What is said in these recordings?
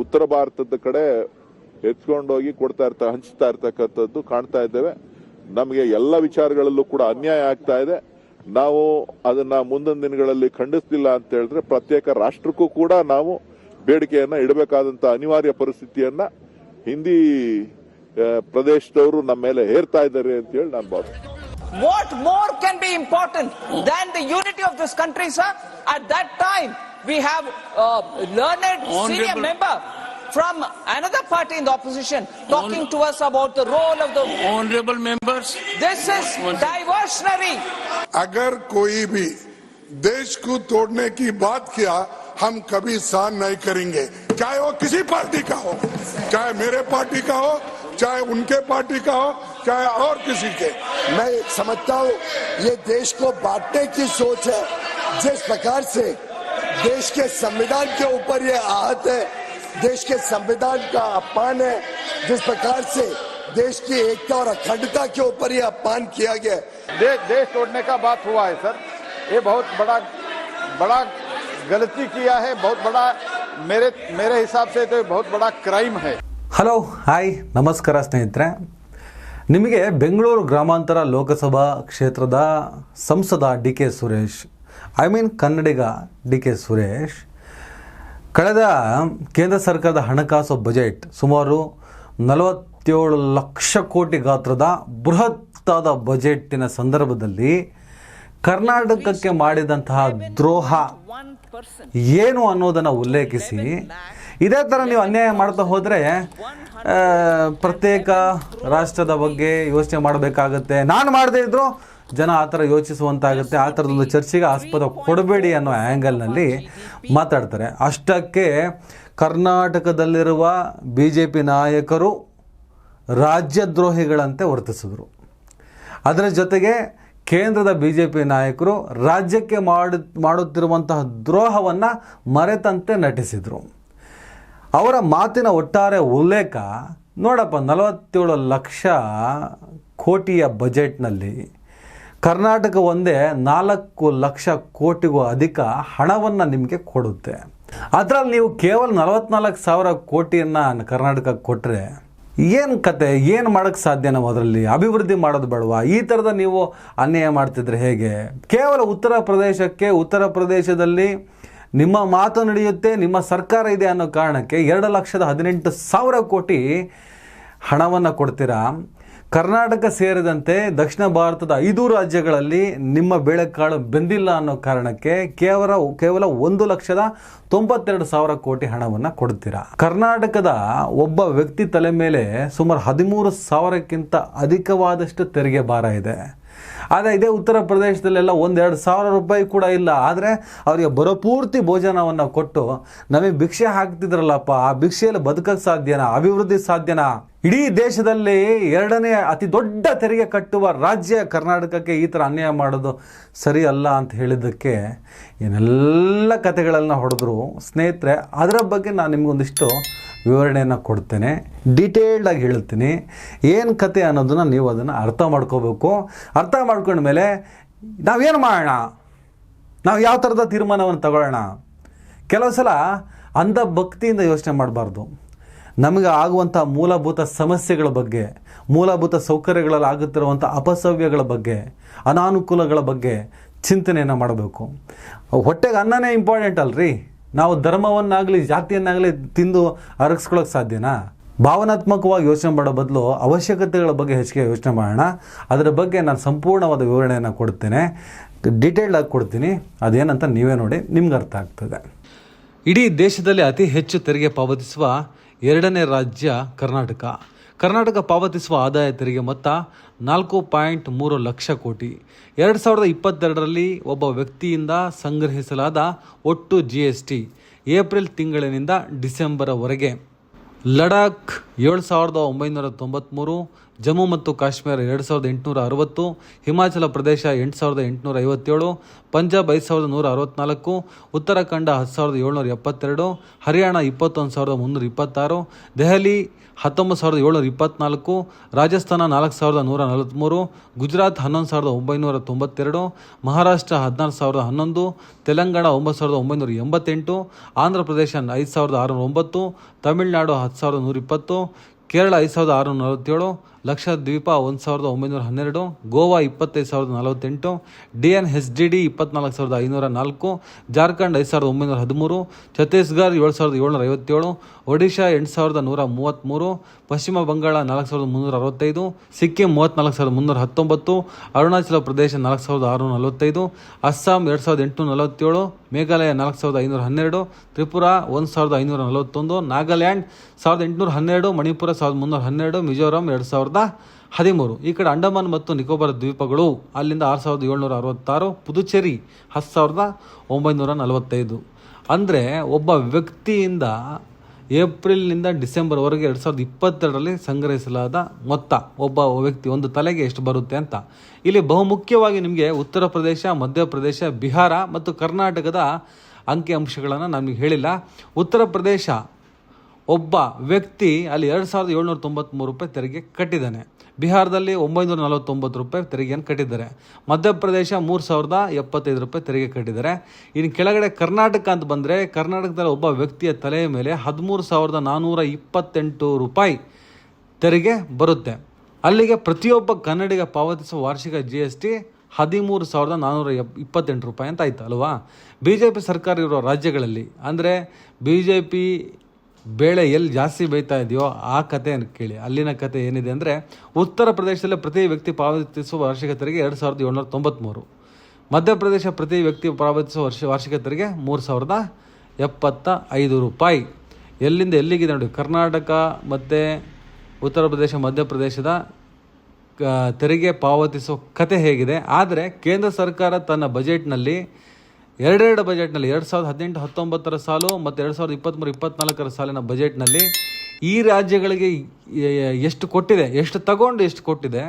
ಉತ್ತರ ಭಾರತದ ಕಡೆ ಎತ್ಕೊಂಡೋಗಿ ಹಂಚ್ತಾ ಇರ್ತಕ್ಕಂಥದ್ದು ಕಾಣ್ತಾ ಇದ್ದೇವೆ. ನಮಗೆ ಎಲ್ಲ ವಿಚಾರಗಳಲ್ಲೂ ಕೂಡ ಅನ್ಯಾಯ ಆಗ್ತಾ ಇದೆ. ನಾವು ಅದನ್ನ ಮುಂದಿನ ದಿನಗಳಲ್ಲಿ ಖಂಡಿಸಲಿಲ್ಲ ಅಂತ ಹೇಳಿದ್ರೆ ಪ್ರತ್ಯೇಕ ರಾಷ್ಟ್ರಕ್ಕೂ ಕೂಡ ನಾವು ಬೇಡಿಕೆಯನ್ನ ಇಡಬೇಕಾದಂತ ಅನಿವಾರ್ಯ ಪರಿಸ್ಥಿತಿಯನ್ನ ಹಿಂದಿ ಪ್ರದೇಶದವರು ನಮ್ಮ ಮೇಲೆ ಹೇರ್ತಾ ಇದ್ದಾರೆ ಅಂತ ಹೇಳಿ ನಾನು ಭಾವಿಸ್ತೀನಿ. What more can be important than the unity of this country, sir? At that time, we have learned senior member from another party in the opposition talking to us about the role of the honorable members. This is diversionary. अगर कोई भी देश को तोड़ने की बात किया, हम कभी सहन नहीं करेंगे, चाहे वो किसी पार्टी का हो, चाहे मेरे पार्टी का हो, चाहे उनके पार्टी का हो, चाहे और किसी के। मैं समझता हूँ ये देश को बांटने की सोच है। जिस प्रकार से देश के संविधान के ऊपर ये आहत है, देश के संविधान का अपमान है, जिस प्रकार से देश की एकता और अखंडता के ऊपर ये अपमान किया गया है। देश तोड़ने का बात हुआ है सर, ये बहुत बड़ा गलती किया है, बहुत बड़ा मेरे हिसाब से तो बहुत बड़ा क्राइम है। ಹಲೋ ಹಾಯ್ ನಮಸ್ಕಾರ ಸ್ನೇಹಿತರೆ. ನಿಮಗೆ ಬೆಂಗಳೂರು ಗ್ರಾಮಾಂತರ ಲೋಕಸಭಾ ಕ್ಷೇತ್ರದ ಸಂಸದ ಡಿ ಕೆ ಸುರೇಶ್, ಕನ್ನಡಿಗ ಡಿ ಕೆ ಸುರೇಶ್ ಕಳೆದ ಕೇಂದ್ರ ಸರ್ಕಾರದ ಹಣಕಾಸು ಬಜೆಟ್ ಸುಮಾರು 47 ಲಕ್ಷ ಕೋಟಿ ಗಾತ್ರದ ಬೃಹತ್ತಾದ ಬಜೆಟ್ಟಿನ ಸಂದರ್ಭದಲ್ಲಿ ಕರ್ನಾಟಕಕ್ಕೆ ಮಾಡಿದಂತಹ ದ್ರೋಹ ಏನು ಅನ್ನೋದನ್ನು ಉಲ್ಲೇಖಿಸಿ, ಇದೇ ಥರ ನೀವು ಅನ್ಯಾಯ ಮಾಡ್ತಾ ಹೋದರೆ ಪ್ರತ್ಯೇಕ ರಾಷ್ಟ್ರದ ಬಗ್ಗೆ ಯೋಚನೆ ಮಾಡಬೇಕಾಗತ್ತೆ, ನಾನು ಮಾಡದೇ ಇದ್ದರೂ ಜನ ಆ ಥರ ಯೋಚಿಸುವಂತಾಗುತ್ತೆ, ಆ ಥರದೊಂದು ಚರ್ಚೆಗೆ ಆಸ್ಪದ ಕೊಡಬೇಡಿ ಅನ್ನೋ ಆ್ಯಂಗಲ್ನಲ್ಲಿ ಮಾತಾಡ್ತಾರೆ. ಅಷ್ಟಕ್ಕೆ ಕರ್ನಾಟಕದಲ್ಲಿರುವ BJP ನಾಯಕರು ರಾಜ್ಯದ್ರೋಹಿಗಳಂತೆ ವರ್ತಿಸಿದರು. ಅದರ ಜೊತೆಗೆ ಕೇಂದ್ರದ BJP ನಾಯಕರು ರಾಜ್ಯಕ್ಕೆ ಮಾಡುತ್ತಿರುವಂತಹ ದ್ರೋಹವನ್ನು ಮರೆತಂತೆ ನಟಿಸಿದರು. ಅವರ ಮಾತಿನ ಒಟ್ಟಾರೆ ಉಲ್ಲೇಖ ನೋಡಪ್ಪ, 47 ಲಕ್ಷ ಕೋಟಿಯ ಬಜೆಟ್ನಲ್ಲಿ ಕರ್ನಾಟಕ ಒಂದೇ 4 ಲಕ್ಷ ಕೋಟಿಗೂ ಅಧಿಕ ಹಣವನ್ನು ನಿಮಗೆ ಕೊಡುತ್ತೆ. ಅದರಲ್ಲಿ ನೀವು ಕೇವಲ 44,000 ಕೋಟಿಯನ್ನು ಕರ್ನಾಟಕಕ್ಕೆ ಕೊಟ್ಟರೆ ಏನು ಕತೆ, ಏನು ಮಾಡೋಕ್ಕೆ ಸಾಧ್ಯ? ನಾವು ಅದರಲ್ಲಿ ಅಭಿವೃದ್ಧಿ ಮಾಡೋದು ಬೇಡವಾ? ಈ ಥರದ ನೀವು ಅನ್ಯಾಯ ಮಾಡ್ತಿದ್ರೆ ಹೇಗೆ? ಕೇವಲ ಉತ್ತರ ಪ್ರದೇಶದಲ್ಲಿ ನಿಮ್ಮ ಮಾತು ನಡೆಯುತ್ತೆ, ನಿಮ್ಮ ಸರ್ಕಾರ ಇದೆ ಅನ್ನೋ ಕಾರಣಕ್ಕೆ 2,18,000 ಕೋಟಿ ಹಣವನ್ನು ಕೊಡ್ತೀರಾ. ಕರ್ನಾಟಕ ಸೇರಿದಂತೆ ದಕ್ಷಿಣ ಭಾರತದ 5 ರಾಜ್ಯಗಳಲ್ಲಿ ನಿಮ್ಮ ಬೇಳೆಕಾಳು ಬೆಂದಿಲ್ಲ ಅನ್ನೋ ಕಾರಣಕ್ಕೆ ಕೇವಲ 1,92,000 ಕೋಟಿ ಹಣವನ್ನು ಕೊಡ್ತೀರಾ. ಕರ್ನಾಟಕದ ಒಬ್ಬ ವ್ಯಕ್ತಿ ತಲೆ ಮೇಲೆ ಸುಮಾರು 13,000ಕ್ಕಿಂತ ಅಧಿಕವಾದಷ್ಟು ತೆರಿಗೆ ಭಾರ ಇದೆ. ಆದರೆ ಇದೇ ಉತ್ತರ ಪ್ರದೇಶದಲ್ಲೆಲ್ಲ 1-2 ರೂಪಾಯಿ ಕೂಡ ಇಲ್ಲ. ಆದರೆ ಅವರಿಗೆ ಬರೋಪೂರ್ತಿ ಭೋಜನವನ್ನು ಕೊಟ್ಟು ನಮಗೆ ಭಿಕ್ಷೆ ಹಾಕ್ತಿದ್ರಲ್ಲಪ್ಪ, ಆ ಭಿಕ್ಷೆಯಲ್ಲಿ ಬದುಕಕ್ಕೆ ಸಾಧ್ಯನಾ? ಅಭಿವೃದ್ಧಿ ಸಾಧ್ಯನಾ? ಇಡೀ ದೇಶದಲ್ಲಿ 2ನೇ ಅತಿ ದೊಡ್ಡ ತೆರಿಗೆ ಕಟ್ಟುವ ರಾಜ್ಯ ಕರ್ನಾಟಕಕ್ಕೆ ಈ ಥರ ಅನ್ಯಾಯ ಮಾಡೋದು ಸರಿ ಅಲ್ಲ ಅಂತ ಹೇಳಿದ್ದಕ್ಕೆ ಏನೆಲ್ಲ ಕತೆಗಳನ್ನು ಹೊಡೆದ್ರು. ಸ್ನೇಹಿತರೆ, ಅದರ ಬಗ್ಗೆ ನಾನು ನಿಮಗೊಂದಿಷ್ಟು ವಿವರಣೆಯನ್ನು ಕೊಡ್ತೇನೆ, ಡೀಟೇಲ್ಡಾಗಿ ಹೇಳ್ತೀನಿ. ಏನು ಕತೆ ಅನ್ನೋದನ್ನು ನೀವು ಅದನ್ನು ಅರ್ಥ ಮಾಡ್ಕೋಬೇಕು. ಅರ್ಥ ಮಾಡ್ಕೊಂಡ ಮೇಲೆ ನಾವೇನು ಮಾಡೋಣ, ನಾವು ಯಾವ ಥರದ ತೀರ್ಮಾನವನ್ನು ತಗೊಳ್ಳೋಣ? ಕೆಲವು ಸಲ ಅಂಧ ಭಕ್ತಿಯಿಂದ ಯೋಚನೆ ಮಾಡಬಾರ್ದು. ನಮಗೆ ಆಗುವಂಥ ಮೂಲಭೂತ ಸಮಸ್ಯೆಗಳ ಬಗ್ಗೆ, ಮೂಲಭೂತ ಸೌಕರ್ಯಗಳಲ್ಲಿ ಆಗುತ್ತಿರುವಂಥ ಅಪಸವ್ಯಗಳ ಬಗ್ಗೆ, ಅನಾನುಕೂಲಗಳ ಬಗ್ಗೆ ಚಿಂತನೆಯನ್ನು ಮಾಡಬೇಕು. ಹೊಟ್ಟೆಗೆ ಅನ್ನನೇ ಇಂಪಾರ್ಟೆಂಟ್ ಅಲ್ರಿ. ನಾವು ಧರ್ಮವನ್ನಾಗಲಿ ಜಾತಿಯನ್ನಾಗಲಿ ತಿಂದು ಅರಗಿಸ್ಕೊಳ್ಳೋಕೆ ಸಾಧ್ಯನಾ? ಭಾವನಾತ್ಮಕವಾಗಿ ಯೋಚನೆ ಮಾಡೋ ಬದಲು ಅವಶ್ಯಕತೆಗಳ ಬಗ್ಗೆ ಹೆಚ್ಚಿಗೆ ಯೋಚನೆ ಮಾಡೋಣ. ಅದರ ಬಗ್ಗೆ ನಾನು ಸಂಪೂರ್ಣವಾದ ವಿವರಣೆಯನ್ನು ಕೊಡ್ತೇನೆ, ಡೀಟೇಲ್ಡಾಗಿ ಕೊಡ್ತೀನಿ. ಅದೇನಂತ ನೀವೇ ನೋಡಿ, ನಿಮ್ಗೆ ಅರ್ಥ ಆಗ್ತದೆ. ಇಡೀ ದೇಶದಲ್ಲಿ ಅತಿ ಹೆಚ್ಚು ತೆರಿಗೆ ಪಾವತಿಸುವ 2ನೇ ರಾಜ್ಯ ಕರ್ನಾಟಕ ಪಾವತಿಸುವ ಆದಾಯ ತೆರಿಗೆ ಮೊತ್ತ 4.3 ಲಕ್ಷ ಕೋಟಿ. 2022ರಲ್ಲಿ ಒಬ್ಬ ವ್ಯಕ್ತಿಯಿಂದ ಸಂಗ್ರಹಿಸಲಾದ ಒಟ್ಟು GST ಏಪ್ರಿಲ್ ತಿಂಗಳಿನಿಂದ ಡಿಸೆಂಬರ್ವರೆಗೆ ಲಡಾಖ್ 7,993, ಜಮ್ಮು ಮತ್ತು ಕಾಶ್ಮೀರ 2860, ಹಿಮಾಚಲ ಪ್ರದೇಶ 8857, ಪಂಜಾಬ್ 5164, ಉತ್ತರಾಖಂಡ 10772, ಹರಿಯಾಣ 21326, ದೆಹಲಿ 19724, ರಾಜಸ್ಥಾನ 4143, ಗುಜರಾತ್ 11992, ಮಹಾರಾಷ್ಟ್ರ 14011, ತೆಲಂಗಾಣ 9988, ಆಂಧ್ರ ಪ್ರದೇಶ 5609, ತಮಿಳುನಾಡು 10120, ಕೇರಳ 5647, ಲಕ್ಷದ್ವೀಪ 1912, ಗೋವಾ 25048, DNHDD 24504, ಜಾರ್ಖಂಡ್ 5913, ಛತ್ತೀಸ್ಗಢ 7757, ಒಡಿಶಾ 8133, ಪಶ್ಚಿಮ ಬಂಗಾಳ 4365, ಸಿಕ್ಕಿಂ 34319, ಅರುಣಾಚಲ ಪ್ರದೇಶ 4645, ಅಸ್ಸಾಂ 2847, ಮೇಘಾಲಯ 4512, ತ್ರಿಪುರಾ 1541, ನಾಗಾಲ್ಯಾಂಡ್ 1812, ಮಣಿಪುರ 1312, ಮಿಜೋರಾಂ 2013. ಈ ಕಡೆ ಅಂಡಮಾನ್ ಮತ್ತು ನಿಕೋಬಾರ್ ದ್ವೀಪಗಳು ಅಲ್ಲಿಂದ 6766, ಪುದುಚೇರಿ 10945. ಅಂದರೆ ಒಬ್ಬ ವ್ಯಕ್ತಿಯಿಂದ ಏಪ್ರಿಲ್ನಿಂದ ಡಿಸೆಂಬರ್ವರೆಗೆ 2022ರಲ್ಲಿ ಸಂಗ್ರಹಿಸಲಾದ ಮೊತ್ತ ಒಬ್ಬ ವ್ಯಕ್ತಿ ಒಂದು ತಲೆಗೆ ಎಷ್ಟು ಬರುತ್ತೆ ಅಂತ. ಇಲ್ಲಿ ಬಹುಮುಖ್ಯವಾಗಿ ನಿಮಗೆ ಉತ್ತರ ಪ್ರದೇಶ, ಮಧ್ಯಪ್ರದೇಶ, ಬಿಹಾರ ಮತ್ತು ಕರ್ನಾಟಕದ ಅಂಕಿಅಂಶಗಳನ್ನು ನಮಗೆ ಹೇಳಿಲ್ಲ. ಉತ್ತರ ಪ್ರದೇಶ ಒಬ್ಬ ವ್ಯಕ್ತಿ ಅಲ್ಲಿ 2793 ರೂಪಾಯಿ ತೆರಿಗೆ ಕಟ್ಟಿದ್ದಾನೆ. ಬಿಹಾರದಲ್ಲಿ 949 ರೂಪಾಯಿ ತೆರಿಗೆಯನ್ನು ಕಟ್ಟಿದ್ದಾರೆ. ಮಧ್ಯಪ್ರದೇಶ 3075 ರೂಪಾಯಿ ತೆರಿಗೆ ಕಟ್ಟಿದ್ದಾರೆ. ಇನ್ನು ಕೆಳಗಡೆ ಕರ್ನಾಟಕ ಅಂತ ಬಂದರೆ, ಕರ್ನಾಟಕದಲ್ಲಿ ಒಬ್ಬ ವ್ಯಕ್ತಿಯ ತಲೆಯ ಮೇಲೆ 13428 ರೂಪಾಯಿ ತೆರಿಗೆ ಬರುತ್ತೆ. ಅಲ್ಲಿಗೆ ಪ್ರತಿಯೊಬ್ಬ ಕನ್ನಡಿಗ ಪಾವತಿಸುವ ವಾರ್ಷಿಕ GST 13428 ರೂಪಾಯಿ ಅಂತ ಆಯ್ತು ಅಲ್ವಾ. BJP ಸರ್ಕಾರ ಇರೋ ರಾಜ್ಯಗಳಲ್ಲಿ ಅಂದರೆ BJP ಬೇಳೆ ಎಲ್ಲಿ ಜಾಸ್ತಿ ಬೇಯ್ತಾ ಇದೆಯೋ ಆ ಕಥೆಯನ್ನು ಕೇಳಿ. ಅಲ್ಲಿನ ಕತೆ ಏನಿದೆ ಅಂದರೆ, ಉತ್ತರ ಪ್ರದೇಶದಲ್ಲಿ ಪ್ರತಿ ವ್ಯಕ್ತಿ ಪಾವತಿಸುವ ವಾರ್ಷಿಕ ತೆರಿಗೆ 2793, ಮಧ್ಯಪ್ರದೇಶ ಪ್ರತಿ ವ್ಯಕ್ತಿ ಪಾವತಿಸುವ ವಾರ್ಷಿಕ ತೆರಿಗೆ 3075 ರೂಪಾಯಿ. ಎಲ್ಲಿಂದ ಎಲ್ಲಿಗಿದೆ ನೋಡಿ. ಕರ್ನಾಟಕ ಮತ್ತು ಉತ್ತರ ಪ್ರದೇಶ, ಮಧ್ಯಪ್ರದೇಶದ ತೆರಿಗೆ ಪಾವತಿಸುವ ಕತೆ ಹೇಗಿದೆ. ಆದರೆ ಕೇಂದ್ರ ಸರ್ಕಾರ ತನ್ನ ಬಜೆಟ್ನಲ್ಲಿ ಎರಡೆರಡು ಬಜೆಟ್ನಲ್ಲಿ 2018-19 ಸಾಲು ಮತ್ತು 2023-24 ಸಾಲಿನ ಬಜೆಟ್ನಲ್ಲಿ ಈ ರಾಜ್ಯಗಳಿಗೆ ಎಷ್ಟು ಕೊಟ್ಟಿದೆ, ಎಷ್ಟು ತಗೊಂಡು ಎಷ್ಟು ಕೊಟ್ಟಿದೆ,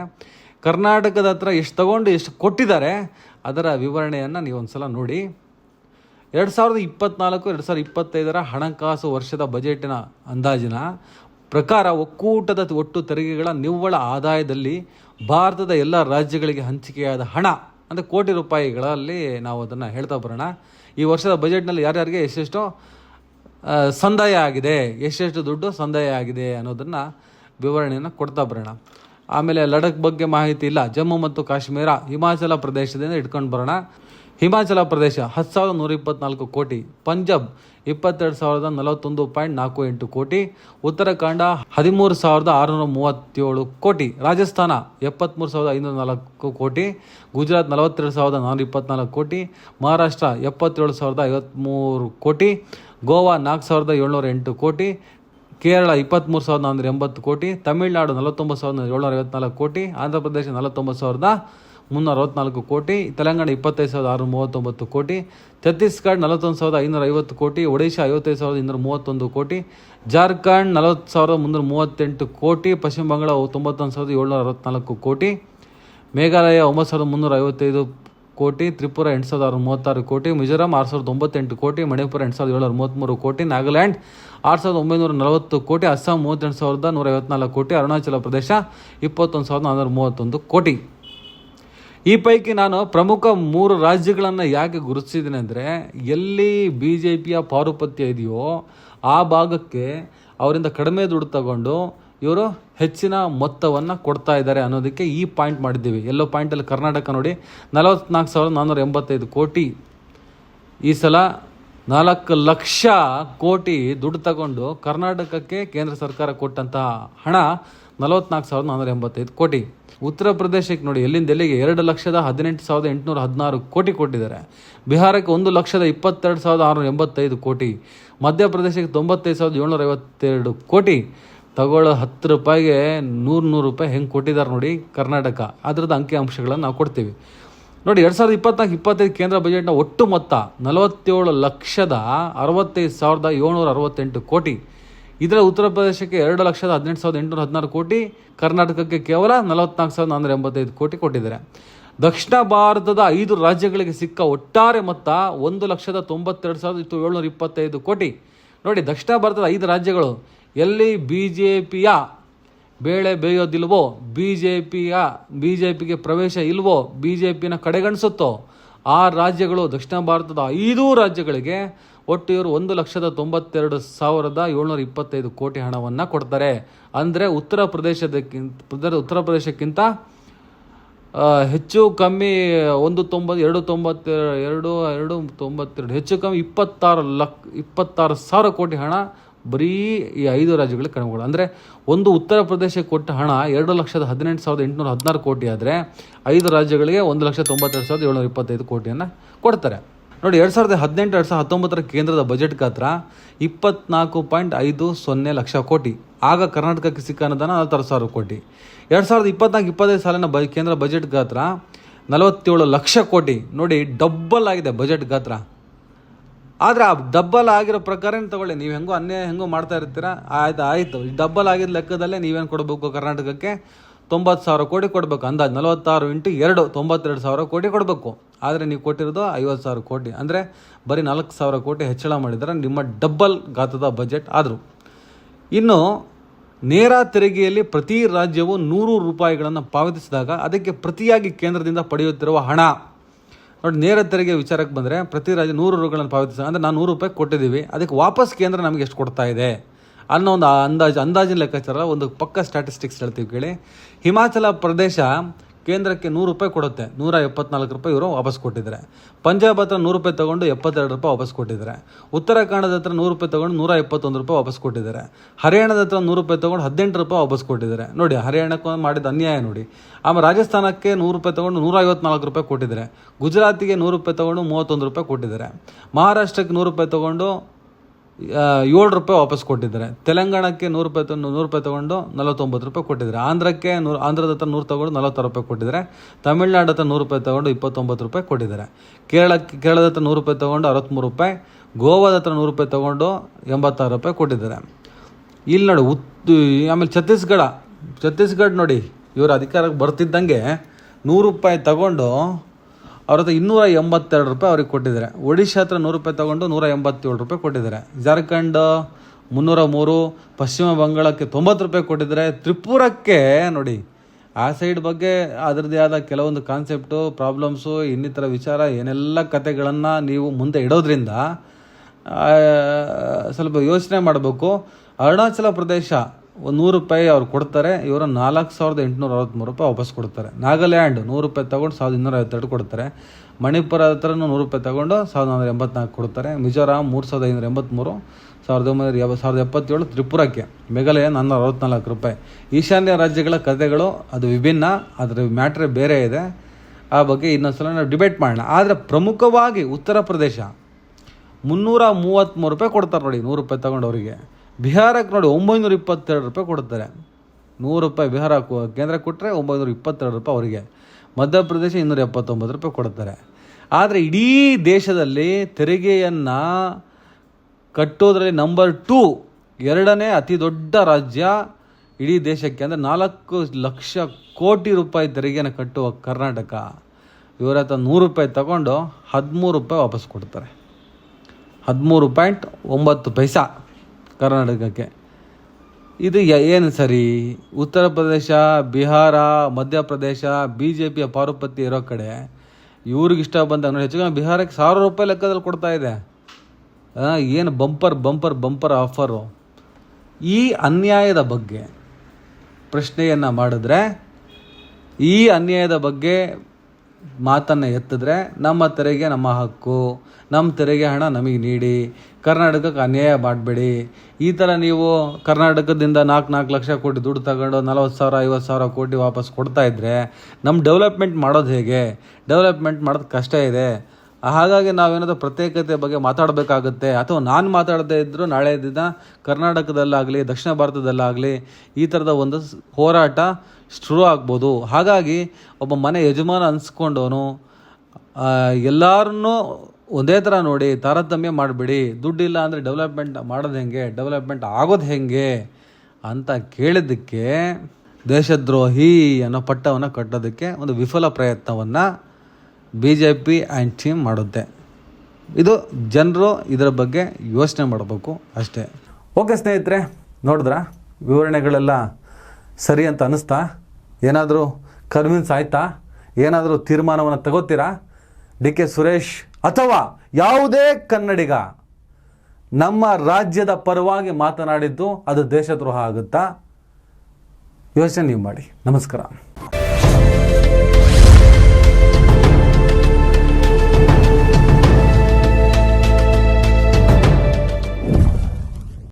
ಕರ್ನಾಟಕದ ಹತ್ರ ಎಷ್ಟು ತಗೊಂಡು ಎಷ್ಟು ಕೊಟ್ಟಿದ್ದಾರೆ, ಅದರ ವಿವರಣೆಯನ್ನು ನೀವು ಒಂದು ಸಲ ನೋಡಿ. 2024-2025 ಹಣಕಾಸು ವರ್ಷದ ಬಜೆಟಿನ ಅಂದಾಜಿನ ಪ್ರಕಾರ ಒಕ್ಕೂಟದ ಒಟ್ಟು ತೆರಿಗೆಗಳ ನಿವ್ವಳ ಆದಾಯದಲ್ಲಿ ಭಾರತದ ಎಲ್ಲ ರಾಜ್ಯಗಳಿಗೆ ಹಂಚಿಕೆಯಾದ ಹಣ ಅಂದರೆ ಕೋಟಿ ರೂಪಾಯಿಗಳಲ್ಲಿ ನಾವು ಅದನ್ನು ಹೇಳ್ತಾ ಬರೋಣ. ಈ ವರ್ಷದ ಬಜೆಟ್ನಲ್ಲಿ ಯಾರ್ಯಾರಿಗೆ ಎಷ್ಟೆಷ್ಟು ಸಂದಾಯ ಆಗಿದೆ, ಎಷ್ಟೆಷ್ಟು ದುಡ್ಡು ಸಂದಾಯ ಆಗಿದೆ ಅನ್ನೋದನ್ನು ವಿವರಣೆಯನ್ನು ಕೊಡ್ತಾ ಬರೋಣ. ಆಮೇಲೆ ಲಡಖ್ ಬಗ್ಗೆ ಮಾಹಿತಿ ಇಲ್ಲ. ಜಮ್ಮು ಮತ್ತು ಕಾಶ್ಮೀರ, ಹಿಮಾಚಲ ಪ್ರದೇಶದಿಂದ ಇಟ್ಕೊಂಡು ಬರೋಣ. ಹಿಮಾಚಲ ಪ್ರದೇಶ 10,124 ಕೋಟಿ, ಪಂಜಾಬ್ 22,041.48 ಕೋಟಿ, ಉತ್ತರಾಖಂಡ 13,637 ಕೋಟಿ, ರಾಜಸ್ಥಾನ 73,504 ಕೋಟಿ, ಗುಜರಾತ್ 42,424 ಕೋಟಿ, ಮಹಾರಾಷ್ಟ್ರ 77,053 ಕೋಟಿ, ಗೋವಾ 4,708 ಕೋಟಿ, ಕೇರಳ 23,480 ಕೋಟಿ, ತಮಿಳುನಾಡು 49,754 ಕೋಟಿ, ಆಂಧ್ರ ಪ್ರದೇಶ 49,364 ಕೋಟಿ, ತೆಲಂಗಾಣ 25,639 ಕೋಟಿ, ಛತ್ತೀಸ್ಗಢ 41,550 ಕೋಟಿ, ಒಡಿಶಾ 55,231 ಕೋಟಿ, ಜಾರ್ಖಂಡ್ 40,338 ಕೋಟಿ, ಪಶ್ಚಿಮ ಬಂಗಾಳ 91,764 ಕೋಟಿ, ಮೇಘಾಲಯ 9,355 ಕೋಟಿ, ತ್ರಿಪುರ 8,636 ಕೋಟಿ, ಮಿಜೋರಾಂ 6,098 ಕೋಟಿ, ಮಣಿಪುರ 8,733 ಕೋಟಿ, ನಾಗಾಲ್ಯಾಂಡ್ 6,940 ಕೋಟಿ, ಅಸ್ಸಾಂ 38,154 ಕೋಟಿ, ಅರುಣಾಚಲ ಪ್ರದೇಶ 21,431 ಕೋಟಿ. ಈ ಪೈಕಿ ನಾನು ಪ್ರಮುಖ 3 ರಾಜ್ಯಗಳನ್ನು ಯಾಕೆ ಗುರುತಿಸಿದ್ದೀನಿ ಅಂದರೆ, ಎಲ್ಲಿ BJPಯ ಪಾರುಪತ್ಯ ಇದೆಯೋ ಆ ಭಾಗಕ್ಕೆ ಅವರಿಂದ ಕಡಿಮೆ ದುಡ್ಡು ತಗೊಂಡು ಇವರು ಹೆಚ್ಚಿನ ಮೊತ್ತವನ್ನು ಕೊಡ್ತಾ ಇದ್ದಾರೆ ಅನ್ನೋದಕ್ಕೆ ಈ ಪಾಯಿಂಟ್ ಮಾಡಿದ್ದೀವಿ. ಎಲ್ಲೋ ಪಾಯಿಂಟಲ್ಲಿ ಕರ್ನಾಟಕ ನೋಡಿ 44,485 ಕೋಟಿ. ಈ ಸಲ 4 ಲಕ್ಷ ಕೋಟಿ ದುಡ್ಡು ತಗೊಂಡು ಕರ್ನಾಟಕಕ್ಕೆ ಕೇಂದ್ರ ಸರ್ಕಾರ ಕೊಟ್ಟಂತಹ ಹಣ 44,485 ಕೋಟಿ. ಉತ್ತರ ಪ್ರದೇಶಕ್ಕೆ ನೋಡಿ ಎಲ್ಲಿಂದ ಎಲ್ಲಿಗೆ 2,18,816 ಕೋಟಿ ಕೊಟ್ಟಿದ್ದಾರೆ. ಬಿಹಾರಕ್ಕೆ 1,22,685 ಕೋಟಿ, ಮಧ್ಯಪ್ರದೇಶಕ್ಕೆ 95,752 ಕೋಟಿ. ತಗೊಳ್ಳೋ 10 ರೂಪಾಯಿಗೆ 100 ರೂಪಾಯಿ ಹೆಂಗೆ ಕೊಟ್ಟಿದ್ದಾರೆ ನೋಡಿ ಕರ್ನಾಟಕ. ಅದರದ್ದು ಅಂಕಿಅಂಶಗಳನ್ನು ನಾವು ಕೊಡ್ತೀವಿ ನೋಡಿ. 2024-25 ಕೇಂದ್ರ ಬಜೆಟ್ನ ಒಟ್ಟು ಮೊತ್ತ 47,65,768 ಕೋಟಿ. ಇದರ ಉತ್ತರ ಪ್ರದೇಶಕ್ಕೆ 2,18,816 ಕೋಟಿ, ಕರ್ನಾಟಕಕ್ಕೆ ಕೇವಲ 44,485 ಕೋಟಿ ಕೊಟ್ಟಿದ್ದಾರೆ. ದಕ್ಷಿಣ ಭಾರತದ 5 ರಾಜ್ಯಗಳಿಗೆ ಸಿಕ್ಕ ಒಟ್ಟಾರೆ ಮೊತ್ತ 1,92,725 ಕೋಟಿ. ನೋಡಿ, ದಕ್ಷಿಣ ಭಾರತದ 5 ರಾಜ್ಯಗಳು ಎಲ್ಲಿ BJPಯ ಬೇಳೆ ಬೇಯೋದಿಲ್ವೋ, BJಪಿಗೆ ಪ್ರವೇಶ ಇಲ್ವೋ, BJಪಿನ ಕಡೆಗಣಿಸುತ್ತೋ ಆ ರಾಜ್ಯಗಳು, ದಕ್ಷಿಣ ಭಾರತದ 5 ರಾಜ್ಯಗಳಿಗೆ ಒಟ್ಟು ಇವರು 1,92,725 ಕೋಟಿ ಹಣವನ್ನು ಕೊಡ್ತಾರೆ. ಅಂದರೆ ಉತ್ತರ ಪ್ರದೇಶಕ್ಕಿಂತ ಹೆಚ್ಚು ಕಮ್ಮಿ 292 ಹೆಚ್ಚು ಕಮ್ಮಿ 26,000 ಕೋಟಿ ಹಣ ಬರೀ ಈ 5 ರಾಜ್ಯಗಳಿಗೆ ಕಡಿಮೆಗಳು. ಅಂದರೆ ಒಂದು ಉತ್ತರ ಪ್ರದೇಶಕ್ಕೆ ಕೊಟ್ಟ ಹಣ 2,18,816 ಕೋಟಿ ಆದರೆ 5 ರಾಜ್ಯಗಳಿಗೆ 1,92,725 ಕೋಟಿಯನ್ನು ಕೊಡ್ತಾರೆ. ನೋಡಿ, 2018-2019 ಕೇಂದ್ರದ ಬಜೆಟ್ ಗಾತ್ರ 24.50 ಲಕ್ಷ ಕೋಟಿ. ಆಗ ಕರ್ನಾಟಕಕ್ಕೆ ಸಿಕ್ಕ ಅನುದಾನ 46,000 ಕೋಟಿ. 2024-25 ಸಾಲಿನ ಕೇಂದ್ರ ಬಜೆಟ್ ಗಾತ್ರ 47 ಲಕ್ಷ ಕೋಟಿ. ನೋಡಿ, ಡಬ್ಬಲ್ ಆಗಿದೆ ಬಜೆಟ್ ಗಾತ್ರ. ಆದರೆ ಆ ಡಬ್ಬಲ್ ಆಗಿರೋ ಪ್ರಕಾರ ತಗೊಳ್ಳಿ, ನೀವು ಹೆಂಗೋ ಮಾಡ್ತಾ ಇರ್ತೀರಾ. ಆಯಿತು ಡಬ್ಬಲ್ ಆಗಿದ್ದ ಲೆಕ್ಕದಲ್ಲೇ ನೀವೇನು ಕೊಡಬೇಕು, ಕರ್ನಾಟಕಕ್ಕೆ 90,000 ಕೋಟಿ ಕೊಡಬೇಕು. ಅಂದಾಜು 46 × 2 92,000 ಕೋಟಿ ಕೊಡಬೇಕು. ಆದರೆ ನೀವು ಕೊಟ್ಟಿರೋದು 50,000 ಕೋಟಿ. ಅಂದರೆ ಬರೀ 4,000 ಕೋಟಿ ಹೆಚ್ಚಳ ಮಾಡಿದರೆ ನಿಮ್ಮ ಡಬ್ಬಲ್ ಗಾತ್ರದ ಬಜೆಟ್ ಆದರು. ಇನ್ನು ನೇರ ತೆರಿಗೆಯಲ್ಲಿ ಪ್ರತಿ ರಾಜ್ಯವು 100 ರೂಪಾಯಿಗಳನ್ನು ಪಾವತಿಸಿದಾಗ ಅದಕ್ಕೆ ಪ್ರತಿಯಾಗಿ ಕೇಂದ್ರದಿಂದ ಪಡೆಯುತ್ತಿರುವ ಹಣ. ನೋಡಿ, ನೇರ ತೆರಿಗೆ ವಿಚಾರಕ್ಕೆ ಬಂದರೆ ಪ್ರತಿ ರಾಜ್ಯ 100 ರೂಗಳನ್ನು ಪಾವತಿಸಿದಾಗ ಅಂದರೆ ನಾವು 100 ರೂಪಾಯಿ ಕೊಟ್ಟಿದ್ದೀವಿ, ಅದಕ್ಕೆ ವಾಪಸ್ ಕೇಂದ್ರ ನಮಗೆ ಎಷ್ಟು ಕೊಡ್ತಾ ಇದೆ ಅನ್ನೋ ಒಂದು ಅಂದಾಜಿನ ಲೆಕ್ಕಾಚಾರ, ಒಂದು ಪಕ್ಕ ಸ್ಟ್ಯಾಟಿಸ್ಟಿಕ್ಸ್ ಹೇಳ್ತೀವಿ ಕೇಳಿ. ಹಿಮಾಚಲ ಪ್ರದೇಶ ಕೇಂದ್ರಕ್ಕೆ 100 ರೂಪಾಯಿ ಕೊಡುತ್ತೆ, 174 ರೂಪಾಯಿ ಇವರು ವಾಪಸ್ ಕೊಟ್ಟಿದ್ದಾರೆ. ಪಂಜಾಬ್ ಹತ್ರ 100 ರೂಪಾಯಿ ತೊಗೊಂಡು 72 ರೂಪಾಯಿ ವಾಪಸ್ ಕೊಟ್ಟಿದ್ದಾರೆ. ಉತ್ತರಾಖಂಡದ ಹತ್ರ 100 ರೂಪಾಯಿ ತೊಗೊಂಡು 121 ರೂಪಾಯಿ ವಾಪಸ್ ಕೊಟ್ಟಿದ್ದಾರೆ. ಹರಿಯಾಣದ ಹತ್ರ 100 ರೂಪಾಯಿ ತೊಗೊಂಡು 18 ರೂಪಾಯಿ ವಾಪಸ್ ಕೊಟ್ಟಿದ್ದಾರೆ. ನೋಡಿ, ಹರಿಯಾಣಕ್ಕೆ ಮಾಡಿದ ಅನ್ಯಾಯ ನೋಡಿ. ಆಮೇಲೆ ರಾಜಸ್ಥಾನಕ್ಕೆ 100 ರೂಪಾಯಿ ತೊಗೊಂಡು 154 ರೂಪಾಯಿ ಕೊಟ್ಟಿದ್ದಾರೆ. ಗುಜರಾತಿಗೆ 100 ರೂಪಾಯಿ ತೊಗೊಂಡು 31 ರೂಪಾಯಿ ಕೊಟ್ಟಿದ್ದಾರೆ. ಮಹಾರಾಷ್ಟ್ರಕ್ಕೆ 100 ರೂಪಾಯಿ ತೊಗೊಂಡು 7 ರೂಪಾಯಿ ವಾಪಸ್ ಕೊಟ್ಟಿದ್ದಾರೆ. ತೆಲಂಗಾಣಕ್ಕೆ 100 ರೂಪಾಯಿ ತೊಗೊಂಡು 49 ರೂಪಾಯಿ ಕೊಟ್ಟಿದ್ದಾರೆ. ಆಂಧ್ರದ ಹತ್ರ 100 ತೊಗೊಂಡು 46 ರೂಪಾಯಿ ಕೊಟ್ಟಿದ್ದಾರೆ. ತಮಿಳ್ನಾಡು ಹತ್ರ 100 ರೂಪಾಯಿ ತೊಗೊಂಡು 29 ರೂಪಾಯಿ ಕೊಟ್ಟಿದ್ದಾರೆ. ಕೇರಳದ ಹತ್ರ 100 ರೂಪಾಯಿ ತೊಗೊಂಡು 63 ರೂಪಾಯಿ, ಗೋವಾದ ಹತ್ರ 100 ರೂಪಾಯಿ ತೊಗೊಂಡು 86 ರೂಪಾಯಿ ಕೊಟ್ಟಿದ್ದಾರೆ. ಇಲ್ಲಿ ನೋಡಿ ಆಮೇಲೆ ಛತ್ತೀಸ್ಗಢ ನೋಡಿ, ಇವರು ಅಧಿಕಾರಕ್ಕೆ ಬರ್ತಿದ್ದಂಗೆ 100 ರೂಪಾಯಿ ತಗೊಂಡು ಅವ್ರ ಹತ್ರ 282 ರೂಪಾಯಿ ಅವ್ರಿಗೆ ಕೊಟ್ಟಿದ್ದಾರೆ. ಒಡಿಶಾ ಹತ್ರ 100 ರೂಪಾಯಿ ತೊಗೊಂಡು 187 ರೂಪಾಯಿ ಕೊಟ್ಟಿದ್ದಾರೆ. ಜಾರ್ಖಂಡ್ 303, ಪಶ್ಚಿಮ ಬಂಗಾಳಕ್ಕೆ 90 ರೂಪಾಯಿ ಕೊಟ್ಟಿದ್ದಾರೆ. ತ್ರಿಪುರಕ್ಕೆ ನೋಡಿ, ಆ ಸೈಡ್ ಬಗ್ಗೆ ಅದರದ್ದೇ ಆದ ಕೆಲವೊಂದು ಕಾನ್ಸೆಪ್ಟು, ಪ್ರಾಬ್ಲಮ್ಸು, ಇನ್ನಿತರ ವಿಚಾರ ಏನೆಲ್ಲ ಕತೆಗಳನ್ನು ನೀವು ಮುಂದೆ ಇಡೋದ್ರಿಂದ ಸ್ವಲ್ಪ ಯೋಚನೆ ಮಾಡಬೇಕು. ಅರುಣಾಚಲ ಪ್ರದೇಶ 100 ರೂಪಾಯಿ ಅವ್ರು ಕೊಡ್ತಾರೆ, ಇವರು 4,863 ರೂಪಾಯಿ ವಾಪಸ್ ಕೊಡ್ತಾರೆ. ನಾಗಾಲ್ಯಾಂಡ್ 100 ರೂಪಾಯಿ ತೊಗೊಂಡು 1,252 ಕೊಡ್ತಾರೆ. ಮಣಿಪುರ ಹತ್ರ 100 ರೂಪಾಯಿ ತೊಗೊಂಡು 1,484 ಕೊಡ್ತಾರೆ. ಮಿಜೋರಾಂ 3,583, 1,977. ತ್ರಿಪುರಕ್ಕೆ, ಮೇಘಾಲಯ 464 ರೂಪಾಯಿ. ಈಶಾನ್ಯ ರಾಜ್ಯಗಳ ಕಥೆಗಳು ಅದು ವಿಭಿನ್ನ, ಅದರ ಮ್ಯಾಟ್ರೇ ಬೇರೆ ಇದೆ. ಆ ಬಗ್ಗೆ ಇನ್ನೊಂದ್ಸಲ ನಾವು ಡಿಬೇಟ್ ಮಾಡೋಣ. ಆದರೆ ಪ್ರಮುಖವಾಗಿ ಉತ್ತರ ಪ್ರದೇಶ 333 ರೂಪಾಯಿ ಕೊಡ್ತಾರೆ ನೋಡಿ, 100 ರೂಪಾಯಿ ತೊಗೊಂಡವರಿಗೆ. ಬಿಹಾರಕ್ಕೆ ನೋಡಿ 922 ರೂಪಾಯಿ ಕೊಡ್ತಾರೆ. 100 ರೂಪಾಯಿ ಬಿಹಾರ ಕೇಂದ್ರ ಕೊಟ್ಟರೆ 922 ರೂಪಾಯಿ ಅವರಿಗೆ. ಮಧ್ಯಪ್ರದೇಶ 279 ರೂಪಾಯಿ ಕೊಡ್ತಾರೆ. ಆದರೆ ಇಡೀ ದೇಶದಲ್ಲಿ ತೆರಿಗೆಯನ್ನು ಕಟ್ಟೋದ್ರಲ್ಲಿ ನಂಬರ್ 2, 2ನೇ ಅತಿ ದೊಡ್ಡ ರಾಜ್ಯ ಇಡೀ ದೇಶಕ್ಕೆ. ಅಂದರೆ 4 ಲಕ್ಷ ಕೋಟಿ ರೂಪಾಯಿ ತೆರಿಗೆಯನ್ನು ಕಟ್ಟುವ ಕರ್ನಾಟಕ, ಇವರ ಹತ್ರ 100 ರೂಪಾಯಿ ತಗೊಂಡು 13 ರೂಪಾಯಿ ವಾಪಸ್ ಕೊಡ್ತಾರೆ. 13.9 ಕರ್ನಾಟಕಕ್ಕೆ. ಇದು ಏನು ಸರಿ? ಉತ್ತರ ಪ್ರದೇಶ, ಬಿಹಾರ, ಮಧ್ಯಪ್ರದೇಶ BJಪಿಯ ಪಾರುಪತ್ಯ ಇರೋ ಕಡೆ ಇವ್ರಿಗೆ ಇಷ್ಟ ಬಂದಾಗ ನೋಡಿ, ಹೆಚ್ಚು ಕಮ್ಮಿ ಬಿಹಾರಕ್ಕೆ 1,000 ರೂಪಾಯಿ ಲೆಕ್ಕದಲ್ಲಿ ಕೊಡ್ತಾ ಇದೆ. ಏನು ಬಂಪರ್ ಆಫರು. ಈ ಅನ್ಯಾಯದ ಬಗ್ಗೆ ಪ್ರಶ್ನೆಯನ್ನು ಮಾಡಿದ್ರೆ, ಈ ಅನ್ಯಾಯದ ಬಗ್ಗೆ ಮಾತನ್ನು ಎತ್ತಿದ್ರೆ, ನಮ್ಮ ತೆರಿಗೆ ನಮ್ಮ ಹಕ್ಕು, ನಮ್ಮ ತೆರಿಗೆ ಹಣ ನಮಗೆ ನೀಡಿ, ಕರ್ನಾಟಕಕ್ಕೆ ಅನ್ಯಾಯ ಮಾಡಬೇಡಿ. ಈ ಥರ ನೀವು ಕರ್ನಾಟಕದಿಂದ 4 ಲಕ್ಷ ಕೋಟಿ ದುಡ್ಡು ತಗೊಂಡು 40,000 50,000 ಕೋಟಿ ವಾಪಸ್ ಕೊಡ್ತಾ ಇದ್ದರೆ ನಮ್ಮ ಡೆವಲಪ್ಮೆಂಟ್ ಮಾಡೋದು ಹೇಗೆ? ಡೆವಲಪ್ಮೆಂಟ್ ಮಾಡೋದು ಕಷ್ಟ ಇದೆ. ಹಾಗಾಗಿ ನಾವೇನಾದರೂ ಪ್ರತ್ಯೇಕತೆ ಬಗ್ಗೆ ಮಾತಾಡಬೇಕಾಗುತ್ತೆ. ಅಥವಾ ನಾನು ಮಾತಾಡದೇ ಇದ್ದರೂ ನಾಳೆ ದಿನ ಕರ್ನಾಟಕದಲ್ಲಾಗಲಿ ದಕ್ಷಿಣ ಭಾರತದಲ್ಲಾಗಲಿ ಈ ಥರದ ಒಂದು ಹೋರಾಟ ಶುರು ಆಗ್ಬೋದು. ಹಾಗಾಗಿ ಒಬ್ಬ ಮನೆ ಯಜಮಾನ ಅನಿಸ್ಕೊಂಡವನು ಎಲ್ಲರನ್ನೂ ಒಂದೇ ಥರ ನೋಡಿ, ತಾರತಮ್ಯ ಮಾಡಿಬಿಡಿ. ದುಡ್ಡಿಲ್ಲ ಅಂದರೆ ಡೆವಲಪ್ಮೆಂಟ್ ಮಾಡೋದು ಹೆಂಗೆ, ಡೆವಲಪ್ಮೆಂಟ್ ಆಗೋದು ಹೆಂಗೆ ಅಂತ ಕೇಳಿದ್ದಕ್ಕೆ ದೇಶದ್ರೋಹಿ ಅನ್ನೋ ಪಟ್ಟವನ್ನು ಕಟ್ಟೋದಕ್ಕೆ ಒಂದು ವಿಫಲ ಪ್ರಯತ್ನವನ್ನು BJP ಆ್ಯಂಡ್ ಟೀಮ್ ಮಾಡುತ್ತೆ. ಇದು ಜನರು ಇದರ ಬಗ್ಗೆ ಯೋಚನೆ ಮಾಡಬೇಕು ಅಷ್ಟೇ. ಓಕೆ ಸ್ನೇಹಿತರೆ, ನೋಡಿದ್ರಾ ವಿವರಣೆಗಳೆಲ್ಲ ಸರಿ ಅಂತ ಅನ್ನಿಸ್ತಾ? ಏನಾದರೂ ಕನ್ವಿನ್ಸ್ ಆಯ್ತಾ? ಏನಾದರೂ ತೀರ್ಮಾನವನ್ನು ತಗೋತೀರಾ? DK ಸುರೇಶ್ ಅಥವಾ ಯಾವುದೇ ಕನ್ನಡಿಗ ನಮ್ಮ ರಾಜ್ಯದ ಪರವಾಗಿ ಮಾತನಾಡಿದ್ದು ಅದು ದೇಶದ್ರೋಹ ಆಗುತ್ತಾ? ಯೋಚನೆ ನೀವು ಮಾಡಿ. ನಮಸ್ಕಾರ.